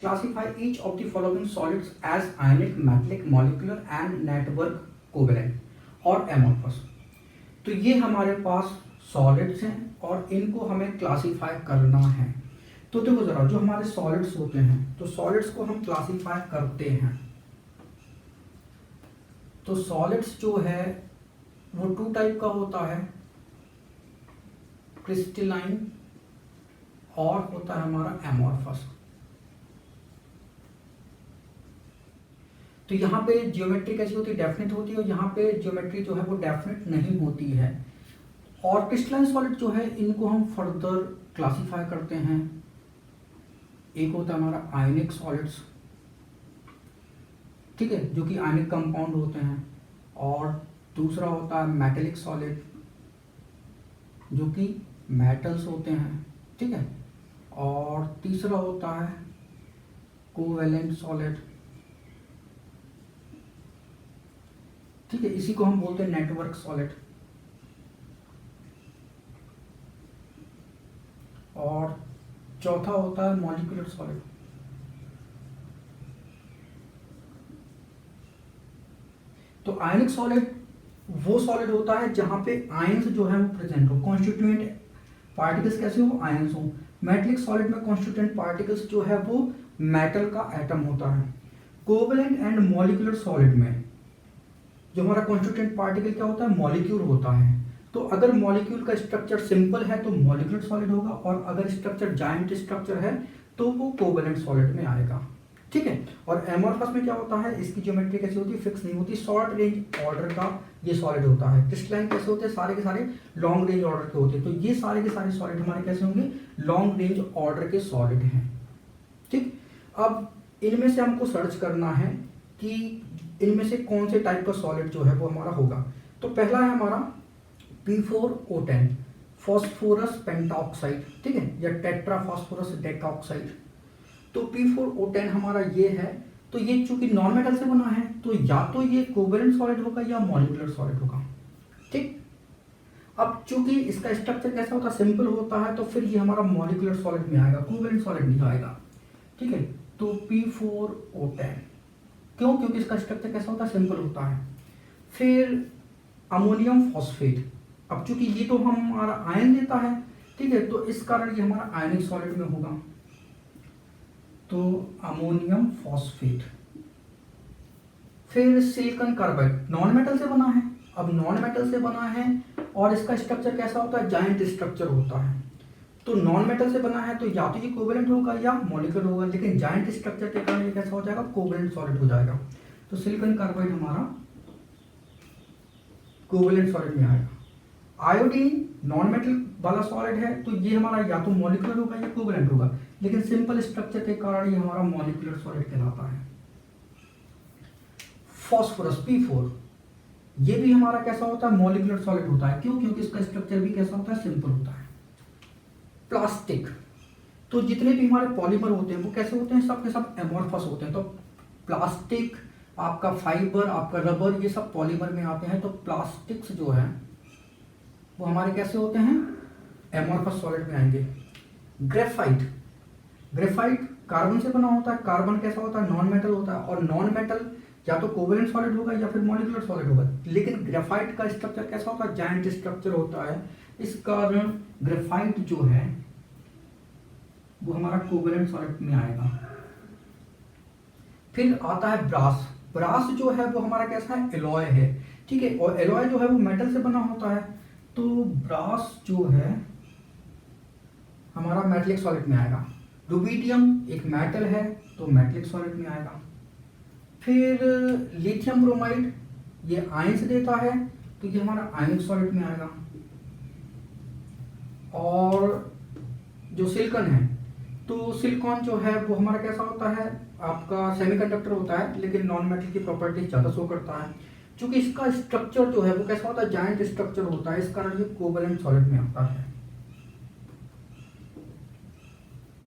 Classify each of the following solids as ionic, metallic, molecular and network covalent और amorphous। तो ये हमारे पास solids हैं और इनको हमें क्लासीफाई करना है। तो देखो जरा, जो हमारे सॉलिड्स होते हैं तो सॉलिड्स को हम क्लासीफाई करते हैं। तो सॉलिड्स जो है वो टू टाइप का होता है, क्रिस्टलाइन और होता है हमारा एमोर्फस। तो यहाँ पे ज्योमेट्री कैसी होती है, डेफिनेट होती है, और यहाँ पे ज्योमेट्री जो है वो डेफिनेट नहीं होती है। और क्रिस्टलाइन सॉलिड जो है इनको हम फर्दर क्लासीफाई करते हैं। एक होता है हमारा आयनिक सॉलिड्स, ठीक है, जो कि आयनिक कंपाउंड होते हैं, और दूसरा होता है मेटेलिक सॉलिड जो कि मेटल्स होते हैं, ठीक है, और तीसरा होता है कोवेलेंट सॉलिड, ठीक है, इसी को हम बोलते हैं नेटवर्क सॉलिड। और चौथा होता है मॉलिक्यूलर सॉलिड। तो आयनिक सॉलिड वो सॉलिड होता है जहां पे आयंस जो है वो प्रेजेंट हो, कॉन्स्टिट्यूएंट पार्टिकल्स कैसे हो, आयंस हो। मेटलिक सॉलिड में कॉन्स्टिट्यूएंट पार्टिकल्स जो है वो मेटल का एटम होता है। कोवेलेंट एंड मॉलिक्यूलर सॉलिड में जो हमारा कॉन्स्टिट्यूएंट पार्टिकल क्या होता है, मॉलिक्यूल होता है। तो अगर मॉलिक्यूल का स्ट्रक्चर सिंपल है तो मॉलिक्यूलर सॉलिड होगा, और अगर स्ट्रक्चर जायंट स्ट्रक्चर है तो वो कोवेलेंट सॉलिड में आएगा, ठीक है। और एमोर्फस में क्या होता है, इसकी ज्योमेट्री कैसी होती है, फिक्स नहीं होती, शॉर्ट रेंज ऑर्डर का ये सॉलिड होता है। क्रिस्टलाइन कैसे होते हैं, सारे के सारे लॉन्ग रेंज ऑर्डर के होते हैं। तो ये सारे के सारे सॉलिड हमारे कैसे होंगे, लॉन्ग रेंज ऑर्डर के सॉलिड हैं, ठीक। अब इनमें से हमको सर्च करना है कि इनमें से कौन से टाइप का सॉलिड जो है वो हमारा होगा। तो पहला है हमारा P4O10 फॉस्फोरस पेंटॉक्साइड, ठीक है, या टेट्रा फॉस्फोरस डेकाऑक्साइड। तो P4O10 हमारा ये है। तो ये चूंकि नॉन मेटल से बना है तो या तो ये कोवेलेंट सॉलिड होगा या मॉलिक्यूलर सॉलिड होगा, ठीक। अब चूंकि इसका स्ट्रक्चर कैसा होता है, सिंपल होता है, तो फिर ये हमारा मॉलिक्यूलर सॉलिड में आएगा, कोवेलेंट सॉलिड नहीं आएगा, ठीक है। तो P4O10 क्यों, क्योंकि इसका स्ट्रक्चर कैसा होता है, सिंपल होता है। फिर अमोनियम फॉस्फेट, अब चूंकि ये तो हमारा आयन देता है, ठीक है, तो इस कारण ये हमारा आयनिक सॉलिड में होगा। तो अमोनियम फॉस्फेट। फिर सिलिकॉन कार्बाइड, नॉन मेटल से बना है। अब नॉन मेटल से बना है और इसका स्ट्रक्चर कैसा होता है, जायंट स्ट्रक्चर होता है। तो नॉन मेटल से बना है तो या तो ये कोवेलेंट होगा या मॉलिक्यूलर होगा, लेकिन जायंट स्ट्रक्चर के कारण ये कैसा हो जाएगा, कोवेलेंट सॉलिड हो जाएगा। तो सिलिकॉन कार्बाइड हमारा कोवेलेंट सॉलिड में आएगा। आयोडीन नॉन मेटल वाला सॉलिड है, तो ये हमारा या तो मॉलिक्यूलर होगा या कोवेलेंट होगा, लेकिन सिंपल स्ट्रक्चर के कारण ये हमारा मॉलिक्यूलर सॉलिड कहलाता है। फॉस्फोरस P4, ये भी हमारा कैसा होता है, मॉलिक्यूलर सॉलिड होता है। क्यों, क्योंकि इसका स्ट्रक्चर भी कैसा होता है, सिंपल होता है। प्लास्टिक, तो जितने भी हमारे पॉलीमर होते हैं वो कैसे होते हैं, सब के सब एमोर्फस होते हैं। तो प्लास्टिक, आपका फाइबर, आपका रबर, ये सब पॉलीमर में आते हैं। तो प्लास्टिक्स जो है वो हमारे कैसे होते हैं, एमोर्फस सॉलिड में आएंगे। ग्रेफाइट, ग्रेफाइट कार्बन से बना होता है। कार्बन कैसा होता है, नॉन मेटल होता है, और नॉन मेटल या तो कोवेलेंट सॉलिड होगा या फिर मॉलिक्यूलर सॉलिड होगा, लेकिन ग्रेफाइट का स्ट्रक्चर कैसा होता है, जायंट स्ट्रक्चर होता है। इस कारण ग्रेफाइट जो है वो हमारा कोवेलेंट सॉलिड में आएगा। फिर आता है ब्रास। ब्रास जो है वो हमारा कैसा है, एलॉय है, ठीक है, और एलॉय जो है वो मेटल से बना होता है। तो ब्रास जो है हमारा मेटलिक सॉलिड में आएगा। रुबिडियम एक मेटल है तो मेटलिक सॉलिड में आएगा। फिर लिथियम ब्रोमाइड, ये आयंस देता है तो ये हमारा आयनिक सॉलिड में आएगा। और जो सिलिकॉन है, तो सिलिकॉन जो है वो हमारा कैसा होता है, आपका सेमीकंडक्टर होता है, लेकिन नॉन मेटल की प्रॉपर्टी ज़्यादा शो करता है। क्योंकि इसका स्ट्रक्चर जो है वो कैसा होता है, जायंट स्ट्रक्चर होता है, इस कारण ये कोवेलेंट सॉलिड में आता है।